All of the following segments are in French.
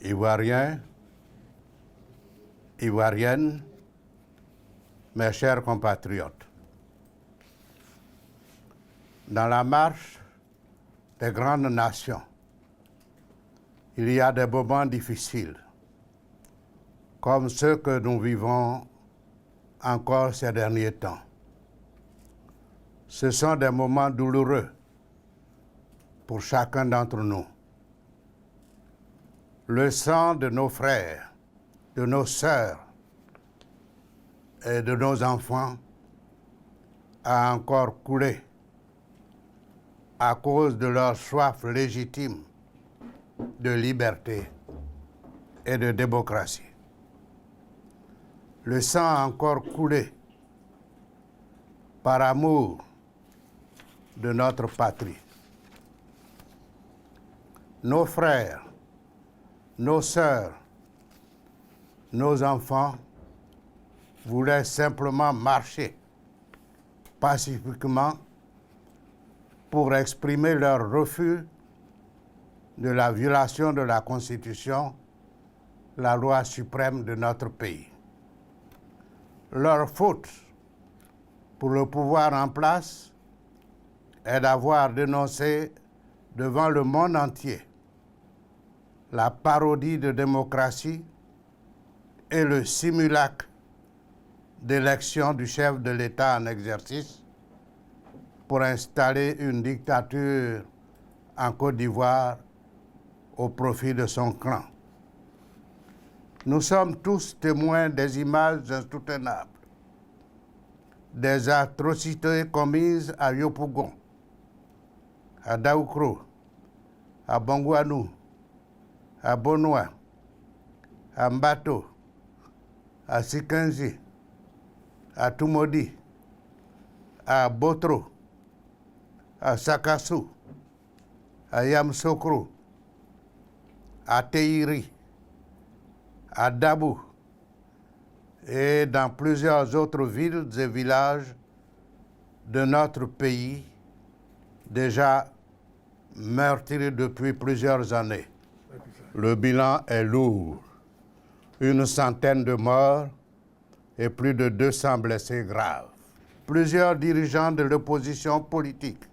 Ivoiriens, Ivoiriennes, mes chers compatriotes, dans la marche des grandes nations, il y a des moments difficiles, comme ceux que nous vivons encore ces derniers temps. Ce sont des moments douloureux pour chacun d'entre nous. Le sang de nos frères, de nos sœurs et de nos enfants a encore coulé à cause de leur soif légitime de liberté et de démocratie. Le sang a encore coulé par amour de notre patrie. Nos frères, nos sœurs, nos enfants voulaient simplement marcher pacifiquement pour exprimer leur refus de la violation de la Constitution, la loi suprême de notre pays. Leur faute pour le pouvoir en place est d'avoir dénoncé devant le monde entier la parodie de démocratie et le simulacre d'élection du chef de l'État en exercice pour installer une dictature en Côte d'Ivoire au profit de son clan. Nous sommes tous témoins des images insoutenables, des atrocités commises à Yopougon, à Daoukro, à Bangouanou, à Bonoua, à Mbato, à Sikanzi, à Tumodi, à Botro, à Sakassou, à Yamsokro, à Teiri, à Dabou et dans plusieurs autres villes et villages de notre pays déjà meurtris depuis plusieurs années. Le bilan est lourd. Une centaine de morts et plus de 200 blessés graves. Plusieurs dirigeants de l'opposition politique,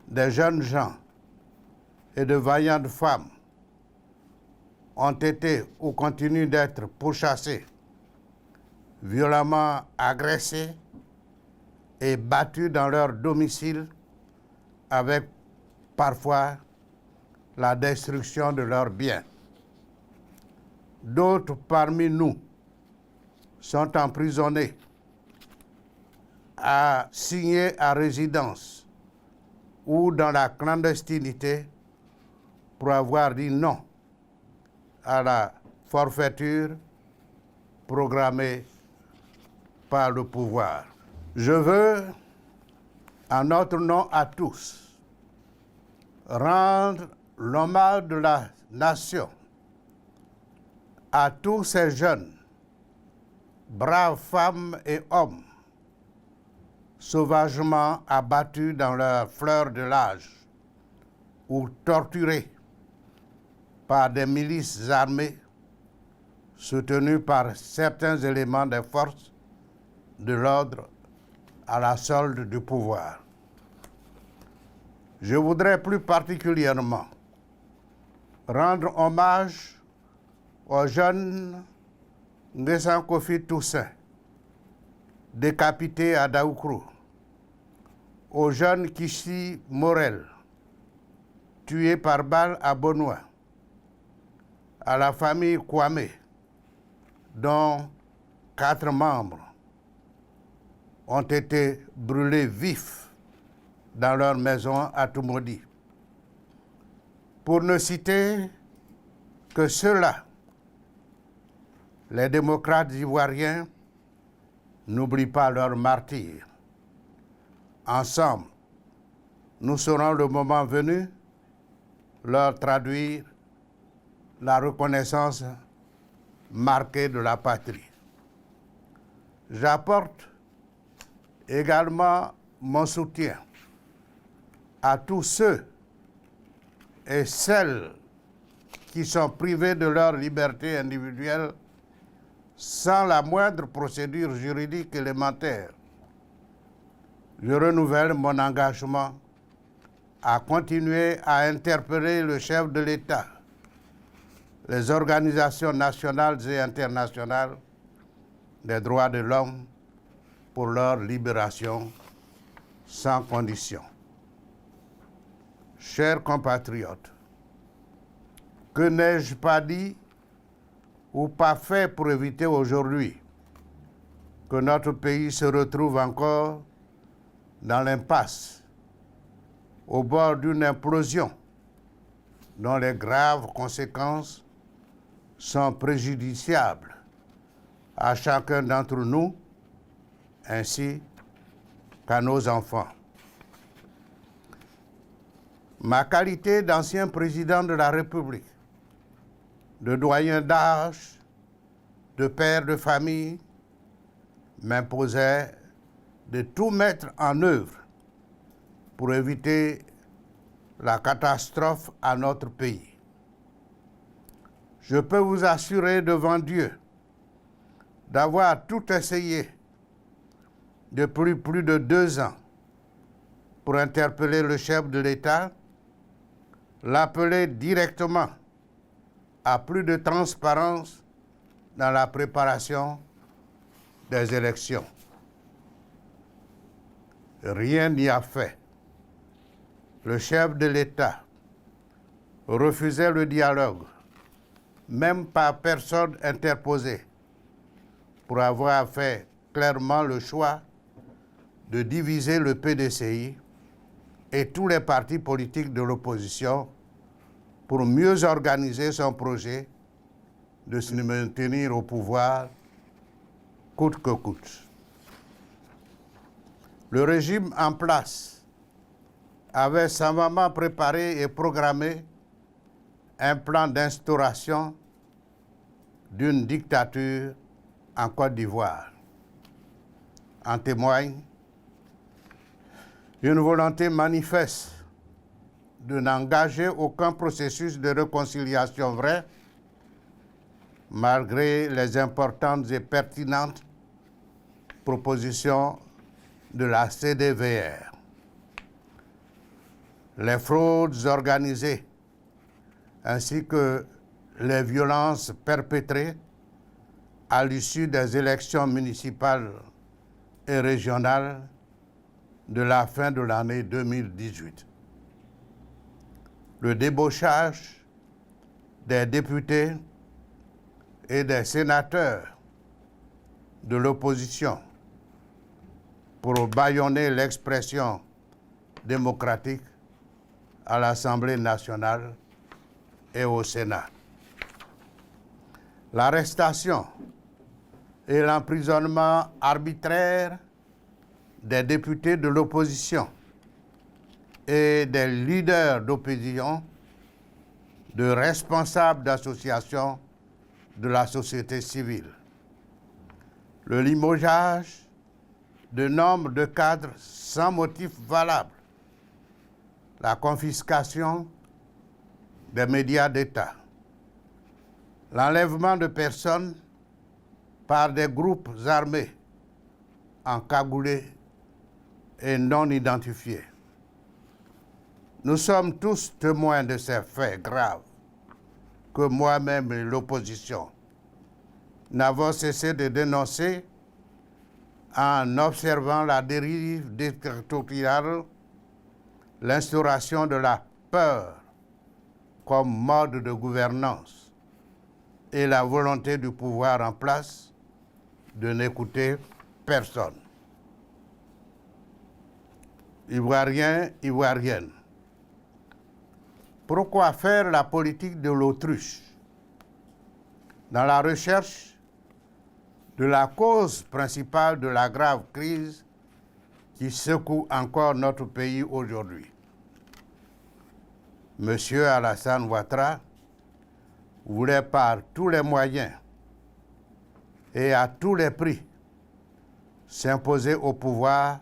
des jeunes gens et de vaillantes femmes ont été ou continuent d'être pourchassés, violemment agressés et battus dans leur domicile avec parfois la destruction de leurs biens. D'autres parmi nous sont emprisonnés, assignés à résidence ou dans la clandestinité pour avoir dit non à la forfaiture programmée par le pouvoir. Je veux, en notre nom à tous, rendre l'hommage de la nation à tous ces jeunes, braves femmes et hommes, sauvagement abattus dans leur fleur de l'âge ou torturés par des milices armées soutenues par certains éléments des forces de l'ordre à la solde du pouvoir. Je voudrais plus particulièrement rendre hommage aux jeunes Nguessan Kofi Toussaint, décapité à Daoukro, aux jeunes Kishi Morel, tué par balle à Bonoua, à la famille Kwame, dont 4 membres ont été brûlés vifs dans leur maison à Tumodi. Pour ne citer que ceux-là, les démocrates ivoiriens n'oublient pas leurs martyrs. Ensemble, nous saurons le moment venu leur traduire la reconnaissance marquée de la patrie. J'apporte également mon soutien à tous ceux et celles qui sont privés de leur liberté individuelle sans la moindre procédure juridique élémentaire. Je renouvelle mon engagement à continuer à interpeller le chef de l'État, les organisations nationales et internationales des droits de l'homme pour leur libération sans condition. Chers compatriotes, que n'ai-je pas dit ou pas fait pour éviter aujourd'hui que notre pays se retrouve encore dans l'impasse, au bord d'une implosion dont les graves conséquences sont préjudiciables à chacun d'entre nous ainsi qu'à nos enfants. Ma qualité d'ancien président de la République, de doyen d'âge, de père de famille, m'imposait de tout mettre en œuvre pour éviter la catastrophe à notre pays. Je peux vous assurer devant Dieu d'avoir tout essayé depuis plus de 2 ans pour interpeller le chef de l'État, l'appeler directement à plus de transparence dans la préparation des élections. Rien n'y a fait. Le chef de l'État refusait le dialogue, même par personne interposée, pour avoir fait clairement le choix de diviser le PDCI et tous les partis politiques de l'opposition pour mieux organiser son projet de se maintenir au pouvoir coûte que coûte. Le régime en place avait savamment préparé et programmé un plan d'instauration d'une dictature en Côte d'Ivoire. En témoigne une volonté manifeste de n'engager aucun processus de réconciliation vrai, malgré les importantes et pertinentes propositions de la CDVR. Les fraudes organisées ainsi que les violences perpétrées à l'issue des élections municipales et régionales de la fin de l'année 2018. Le débauchage des députés et des sénateurs de l'opposition pour bâillonner l'expression démocratique à l'Assemblée nationale et au Sénat. L'arrestation et l'emprisonnement arbitraire des députés de l'opposition et des leaders d'opposition, de responsables d'associations de la société civile. Le limogeage de nombre de cadres sans motif valable. La confiscation des médias d'État. L'enlèvement de personnes par des groupes armés encagoulés et non identifiés. Nous sommes tous témoins de ces faits graves que moi-même et l'opposition n'avons cessé de dénoncer en observant la dérive dictatoriale, l'instauration de la peur comme mode de gouvernance et la volonté du pouvoir en place de n'écouter personne. Ivoiriens, Ivoiriennes, pourquoi faire la politique de l'autruche dans la recherche de la cause principale de la grave crise qui secoue encore notre pays aujourd'hui? Monsieur Alassane Ouattara voulait par tous les moyens et à tous les prix s'imposer au pouvoir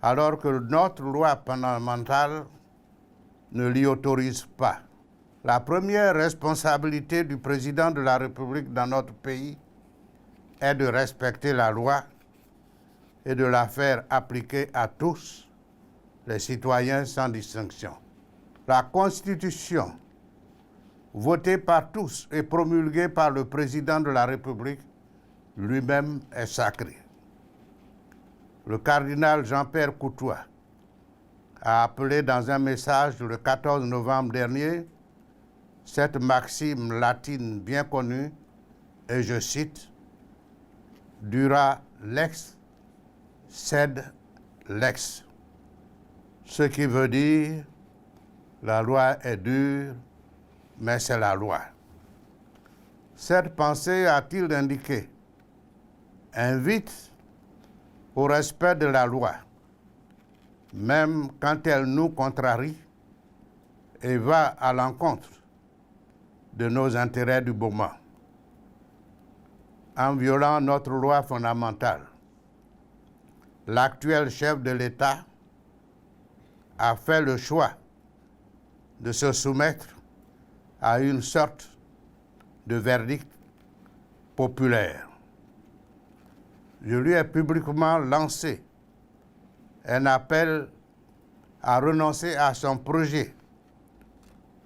alors que notre loi fondamentale ne l'y autorise pas. La première responsabilité du président de la République dans notre pays est de respecter la loi et de la faire appliquer à tous les citoyens sans distinction. La Constitution, votée par tous et promulguée par le président de la République lui-même, est sacrée. Le cardinal Jean-Pierre Coutois a appelé dans un message le 14 novembre dernier cette maxime latine bien connue, et je cite, « Dura lex, sed lex », ce qui veut dire « la loi est dure, mais c'est la loi ». Cette pensée, a-t-il indiqué, invite au respect de la loi, même quand elle nous contrarie et va à l'encontre de nos intérêts du moment. En violant notre loi fondamentale, l'actuel chef de l'État a fait le choix de se soumettre à une sorte de verdict populaire. Je lui ai publiquement lancé un appel à renoncer à son projet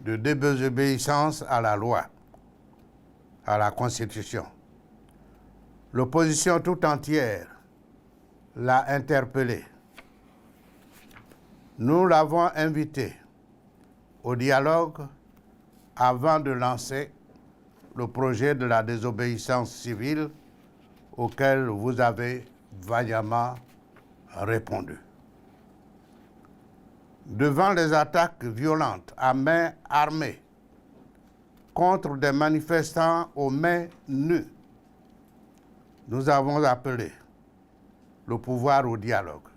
de désobéissance à la loi, à la Constitution. L'opposition tout entière l'a interpellé. Nous l'avons invité au dialogue avant de lancer le projet de la désobéissance civile auquel vous avez vaillamment répondu. Devant les attaques violentes à main armée contre des manifestants aux mains nues, nous avons appelé le pouvoir au dialogue.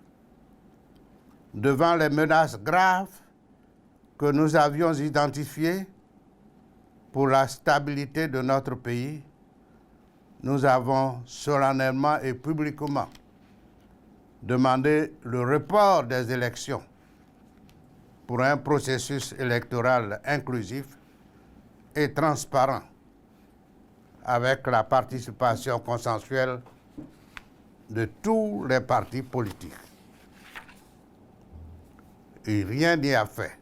Devant les menaces graves que nous avions identifiées pour la stabilité de notre pays, nous avons solennellement et publiquement demandé le report des élections pour un processus électoral inclusif et transparent avec la participation consensuelle de tous les partis politiques. Et rien n'y a fait.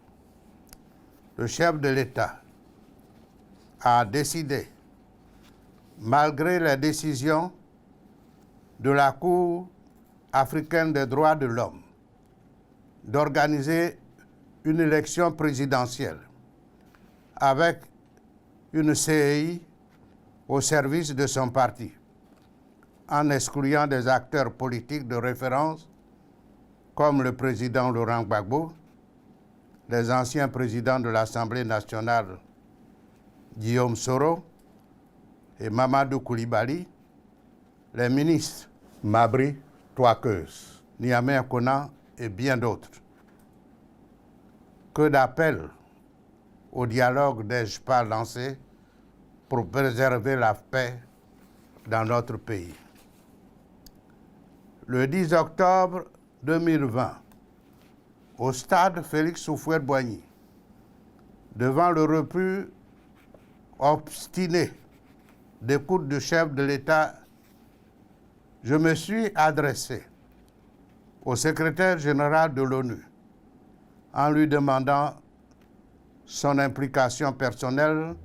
Le chef de l'État a décidé, malgré les décisions de la Cour africaine des droits de l'homme, d'organiser une élection présidentielle avec une CEI au service de son parti, en excluant des acteurs politiques de référence comme le président Laurent Gbagbo, les anciens présidents de l'Assemblée nationale Guillaume Soro et Mamadou Koulibaly, les ministres Mabry Touakeus, Niamey Konan et bien d'autres. Que d'appels au dialogue n'ai-je pas lancé pour préserver la paix dans notre pays. Le 10 octobre 2020, au stade Félix Houphouët-Boigny, devant le refus obstiné d'écoute du chef de l'État, je me suis adressé au secrétaire général de l'ONU en lui demandant son implication personnelle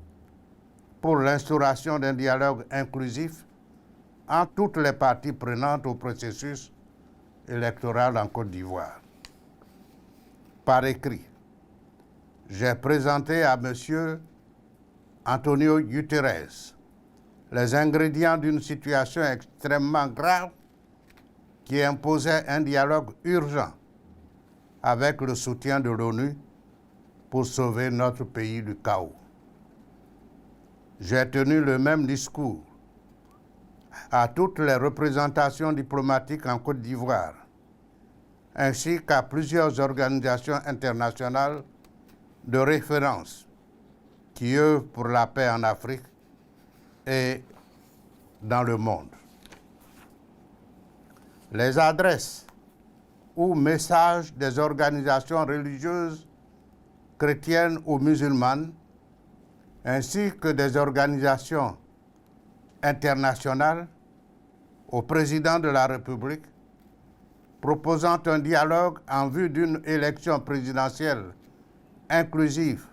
pour l'instauration d'un dialogue inclusif entre toutes les parties prenantes au processus électoral en Côte d'Ivoire. Par écrit, j'ai présenté à M. Antonio Guterres les ingrédients d'une situation extrêmement grave qui imposait un dialogue urgent avec le soutien de l'ONU pour sauver notre pays du chaos. J'ai tenu le même discours à toutes les représentations diplomatiques en Côte d'Ivoire, ainsi qu'à plusieurs organisations internationales de référence qui œuvrent pour la paix en Afrique et dans le monde. Les adresses ou messages des organisations religieuses chrétiennes ou musulmanes, ainsi que des organisations internationales au président de la République, proposant un dialogue en vue d'une élection présidentielle inclusive,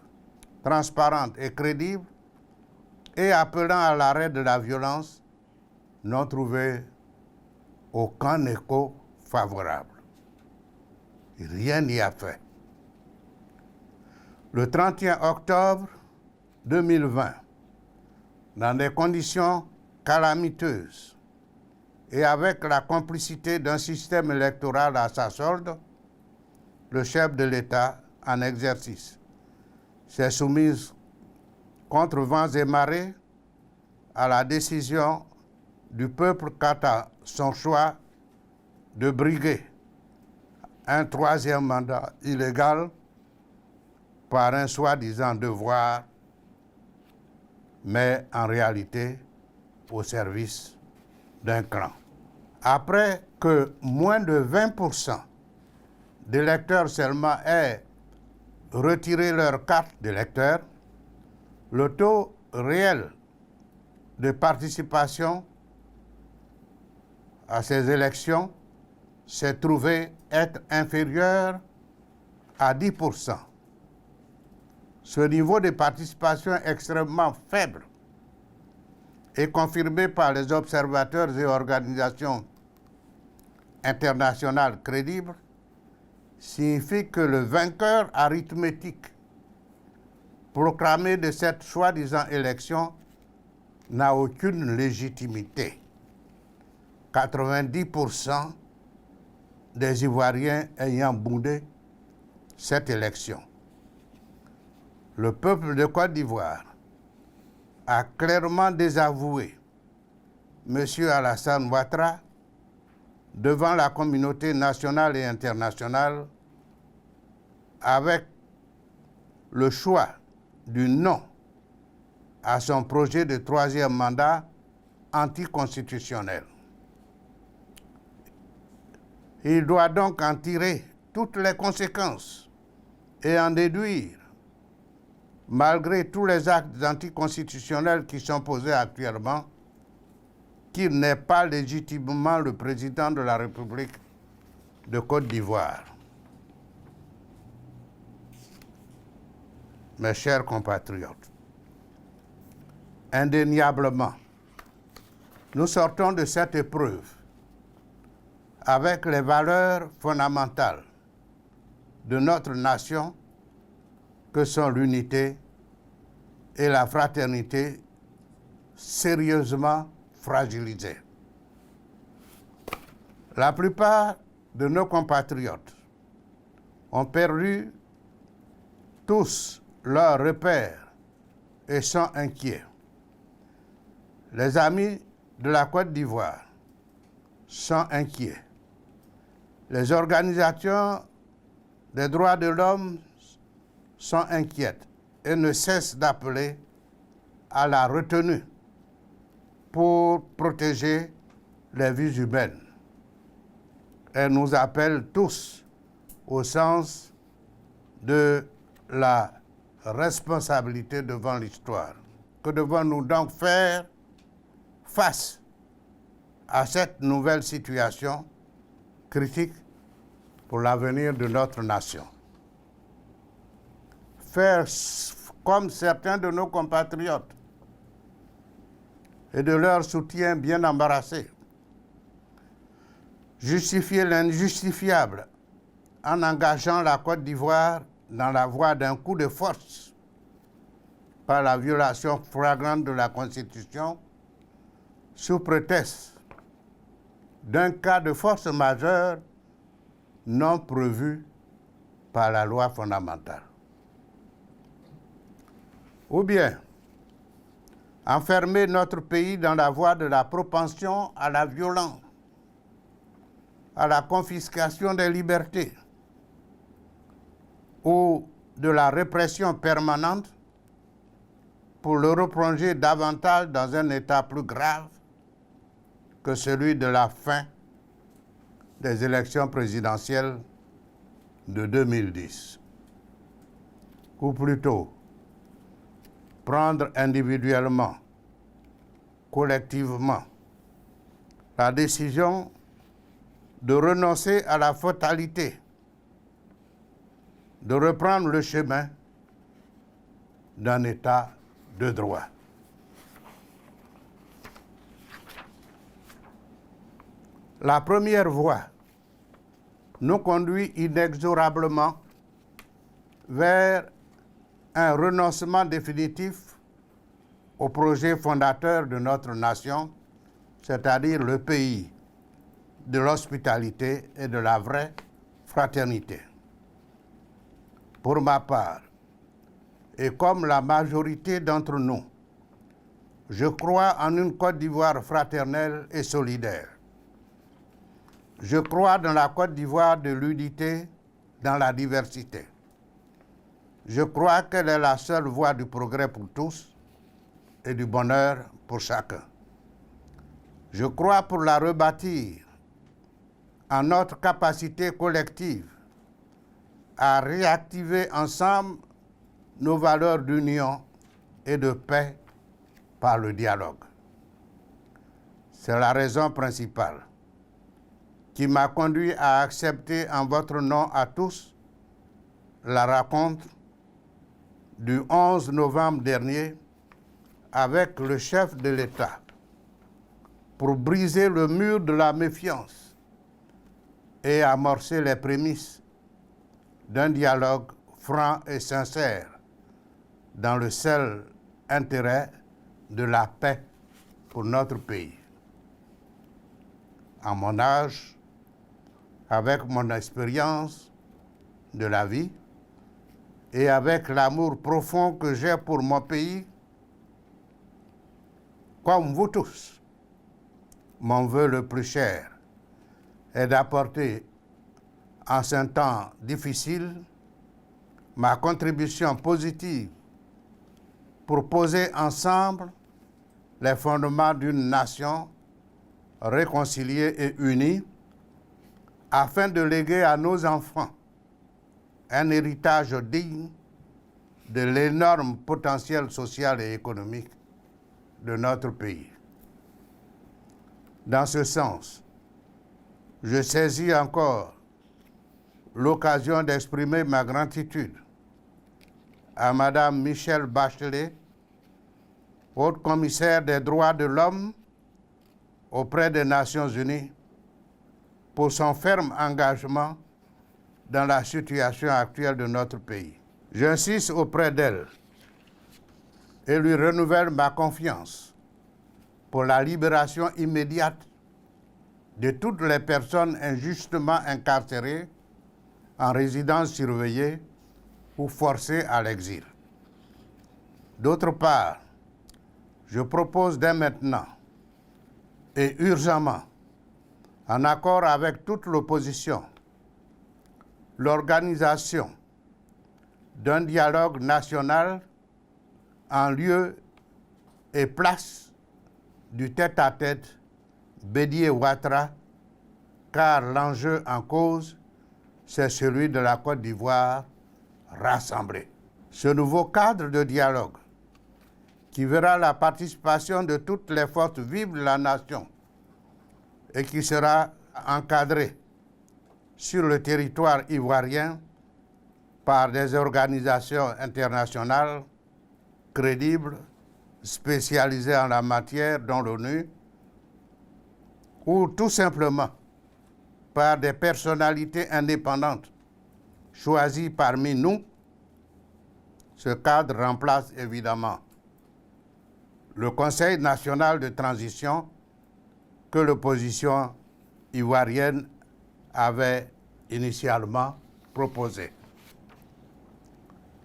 transparente et crédible, et appelant à l'arrêt de la violence, n'ont trouvé aucun écho favorable. Rien n'y a fait. Le 31 octobre 2020, dans des conditions calamiteuses et avec la complicité d'un système électoral à sa solde, le chef de l'État en exercice s'est soumis contre vents et marées à la décision du peuple quant à son choix de briguer un troisième mandat illégal par un soi-disant devoir, mais en réalité au service d'un clan. Après que moins de 20% d'électeurs seulement aient retiré leur carte d'électeur, le taux réel de participation à ces élections s'est trouvé être inférieur à 10%. Ce niveau de participation extrêmement faible est confirmé par les observateurs et organisations internationales crédibles, signifie que le vainqueur arithmétique proclamé de cette soi-disant élection n'a aucune légitimité. 90% des Ivoiriens ayant boudé cette élection. Le peuple de Côte d'Ivoire a clairement désavoué M. Alassane Ouattara devant la communauté nationale et internationale avec le choix du non à son projet de troisième mandat anticonstitutionnel. Il doit donc en tirer toutes les conséquences et en déduire, malgré tous les actes anticonstitutionnels qui sont posés actuellement, qu'il n'est pas légitimement le président de la République de Côte d'Ivoire. Mes chers compatriotes, indéniablement, nous sortons de cette épreuve avec les valeurs fondamentales de notre nation que sont l'unité et la fraternité sérieusement fragilisées. La plupart de nos compatriotes ont perdu tous leurs repères et sont inquiets. Les amis de la Côte d'Ivoire sont inquiets. Les organisations des droits de l'homme sont inquiètes et ne cessent d'appeler à la retenue pour protéger les vies humaines. Elles nous appellent tous au sens de la responsabilité devant l'histoire. Que devons-nous donc faire face à cette nouvelle situation critique pour l'avenir de notre nation? Faire comme certains de nos compatriotes et de leur soutien bien embarrassé. Justifier l'injustifiable en engageant la Côte d'Ivoire dans la voie d'un coup de force par la violation flagrante de la Constitution sous prétexte d'un cas de force majeure non prévu par la loi fondamentale. Ou bien enfermer notre pays dans la voie de la propension à la violence, à la confiscation des libertés ou de la répression permanente pour le replonger davantage dans un état plus grave que celui de la fin des élections présidentielles de 2010. Ou plutôt, prendre individuellement, collectivement, la décision de renoncer à la fatalité, de reprendre le chemin d'un État de droit. La première voie nous conduit inexorablement vers un renoncement définitif au projet fondateur de notre nation, c'est-à-dire le pays de l'hospitalité et de la vraie fraternité. Pour ma part, et comme la majorité d'entre nous, je crois en une Côte d'Ivoire fraternelle et solidaire. Je crois dans la Côte d'Ivoire de l'unité dans la diversité. Je crois qu'elle est la seule voie du progrès pour tous et du bonheur pour chacun. Je crois pour la rebâtir en notre capacité collective à réactiver ensemble nos valeurs d'union et de paix par le dialogue. C'est la raison principale qui m'a conduit à accepter en votre nom à tous la rencontre du 11 novembre dernier avec le chef de l'État pour briser le mur de la méfiance et amorcer les prémices d'un dialogue franc et sincère dans le seul intérêt de la paix pour notre pays. À mon âge, avec mon expérience de la vie et avec l'amour profond que j'ai pour mon pays, comme vous tous, mon vœu le plus cher est d'apporter en ce temps difficile ma contribution positive pour poser ensemble les fondements d'une nation réconciliée et unie afin de léguer à nos enfants un héritage digne de l'énorme potentiel social et économique de notre pays. Dans ce sens, je saisis encore l'occasion d'exprimer ma gratitude à Madame Michelle Bachelet, haute commissaire des droits de l'homme auprès des Nations Unies, pour son ferme engagement dans la situation actuelle de notre pays. J'insiste auprès d'elle et lui renouvelle ma confiance pour la libération immédiate de toutes les personnes injustement incarcérées en résidence surveillée ou forcées à l'exil. D'autre part, je propose dès maintenant et urgemment, en accord avec toute l'opposition, l'organisation d'un dialogue national en lieu et place du tête-à-tête Bédié-Ouattara, car l'enjeu en cause, c'est celui de la Côte d'Ivoire rassemblée. Ce nouveau cadre de dialogue, qui verra la participation de toutes les forces vives de la nation et qui sera encadré sur le territoire ivoirien par des organisations internationales crédibles, spécialisées en la matière, dont l'ONU, ou tout simplement par des personnalités indépendantes choisies parmi nous. Ce cadre remplace évidemment le Conseil national de transition que l'opposition ivoirienne avait initialement proposé.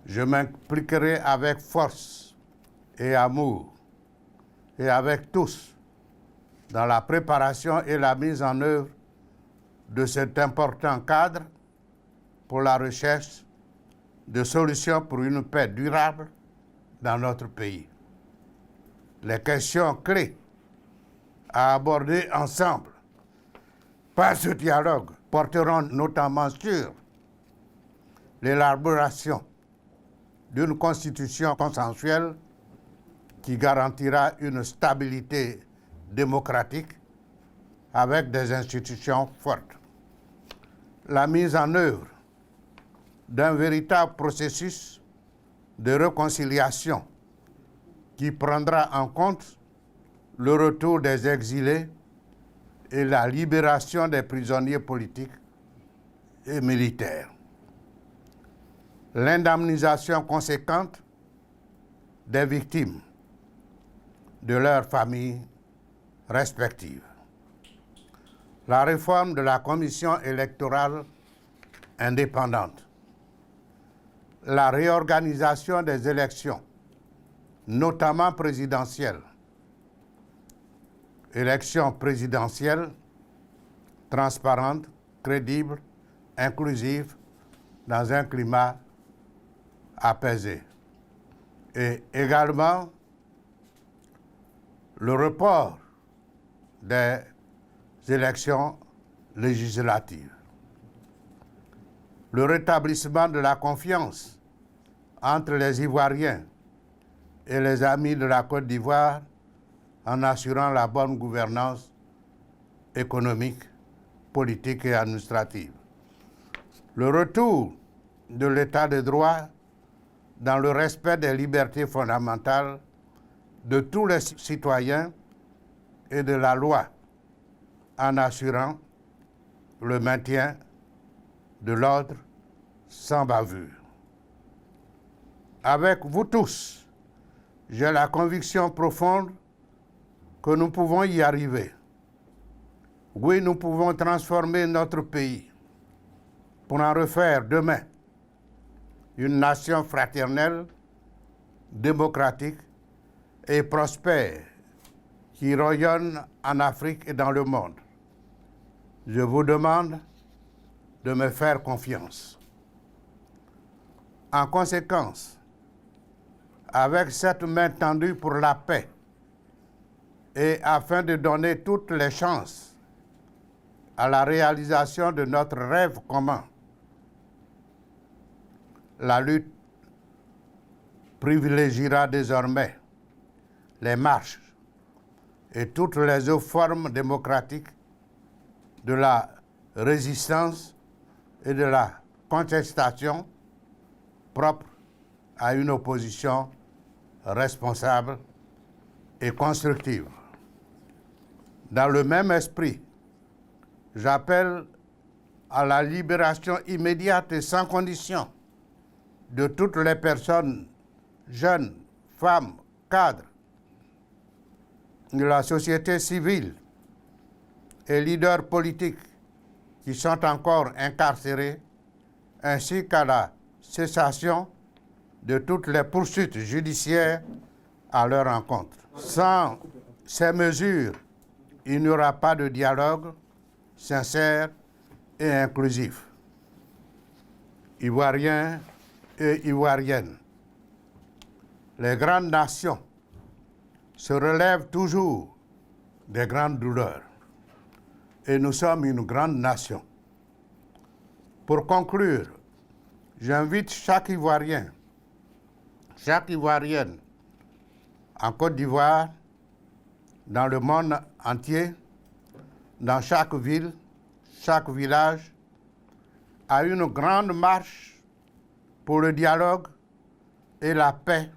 Je m'impliquerai avec force et amour et avec tous dans la préparation et la mise en œuvre de cet important cadre pour la recherche de solutions pour une paix durable dans notre pays. Les questions clés à aborder ensemble par ce dialogue porteront notamment sur l'élaboration d'une constitution consensuelle qui garantira une stabilité démocratique avec des institutions fortes. La mise en œuvre d'un véritable processus de réconciliation qui prendra en compte le retour des exilés et la libération des prisonniers politiques et militaires. L'indemnisation conséquente des victimes de leurs familles respectives. La réforme de la commission électorale indépendante. La réorganisation des élections, notamment présidentielles. Élections présidentielles transparentes, crédibles, inclusives, dans un climat apaisé. Et également le report des élections législatives. Le rétablissement de la confiance entre les Ivoiriens et les amis de la Côte d'Ivoire en assurant la bonne gouvernance économique, politique et administrative. Le retour de l'état de droit dans le respect des libertés fondamentales de tous les citoyens et de la loi en assurant le maintien de l'ordre sans bavure. Avec vous tous, j'ai la conviction profonde que nous pouvons y arriver. Oui, nous pouvons transformer notre pays pour en refaire demain une nation fraternelle, démocratique et prospère qui rayonne en Afrique et dans le monde. Je vous demande de me faire confiance. En conséquence, avec cette main tendue pour la paix et afin de donner toutes les chances à la réalisation de notre rêve commun, la lutte privilégiera désormais les marches et toutes les autres formes démocratiques de la résistance et de la contestation propre à une opposition responsable et constructive. Dans le même esprit, j'appelle à la libération immédiate et sans condition de toutes les personnes, jeunes, femmes, cadres, de la société civile et leaders politiques qui sont encore incarcérés, ainsi qu'à la cessation de toutes les poursuites judiciaires à leur encontre. Sans ces mesures, il n'y aura pas de dialogue sincère et inclusif. Ivoiriens et Ivoiriennes, les grandes nations se relèvent toujours des grandes douleurs. Et nous sommes une grande nation. Pour conclure, j'invite chaque Ivoirien, chaque Ivoirienne en Côte d'Ivoire, dans le monde entier, dans chaque ville, chaque village, à une grande marche pour le dialogue et la paix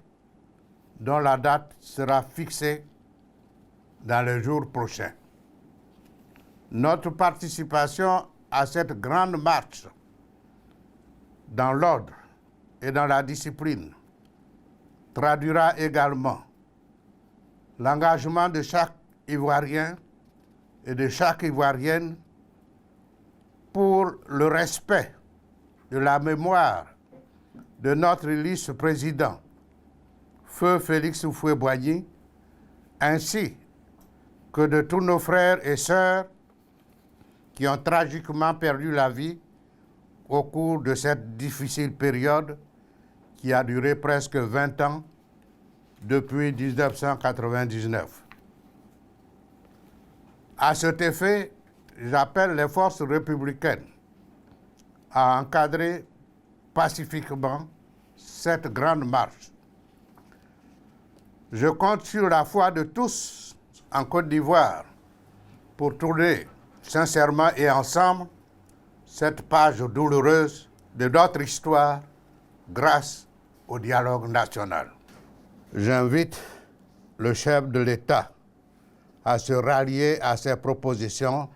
dont la date sera fixée dans les jours prochains. Notre participation à cette grande marche dans l'ordre et dans la discipline traduira également l'engagement de chaque Ivoirien et de chaque Ivoirienne pour le respect de la mémoire de notre illustre président, Feu Félix Houphouët-Boigny, ainsi que de tous nos frères et sœurs qui ont tragiquement perdu la vie au cours de cette difficile période qui a duré presque 20 ans, depuis 1999. À cet effet, j'appelle les forces républicaines à encadrer pacifiquement cette grande marche. Je compte sur la foi de tous en Côte d'Ivoire pour tourner sincèrement et ensemble cette page douloureuse de notre histoire grâce au dialogue national. J'invite le chef de l'État à se rallier à ces propositions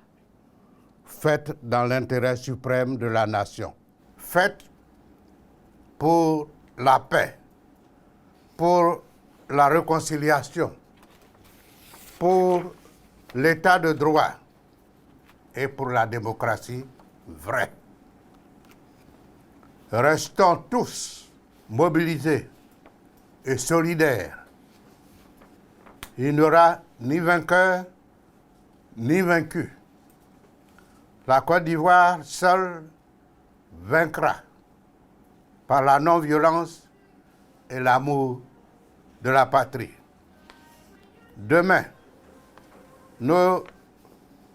faites dans l'intérêt suprême de la nation, faites pour la paix, pour la réconciliation, pour l'état de droit et pour la démocratie vraie. Restons tous mobilisés et solidaires. Il n'y aura ni vainqueur ni vaincu. La Côte d'Ivoire seule vaincra par la non-violence et l'amour de la patrie. Demain, nos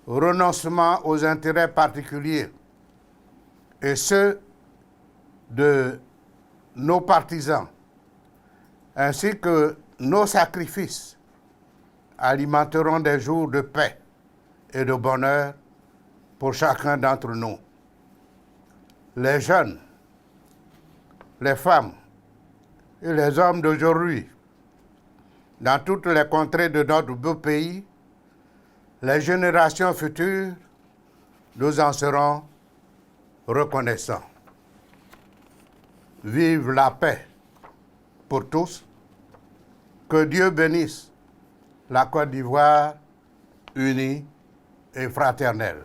renoncements aux intérêts particuliers et ceux de nos partisans, ainsi que nos sacrifices, alimenteront des jours de paix et de bonheur pour chacun d'entre nous. Les jeunes, les femmes et les hommes d'aujourd'hui, dans toutes les contrées de notre beau pays, les générations futures, nous en serons reconnaissants. Vive la paix pour tous. Que Dieu bénisse la Côte d'Ivoire unie et fraternelle.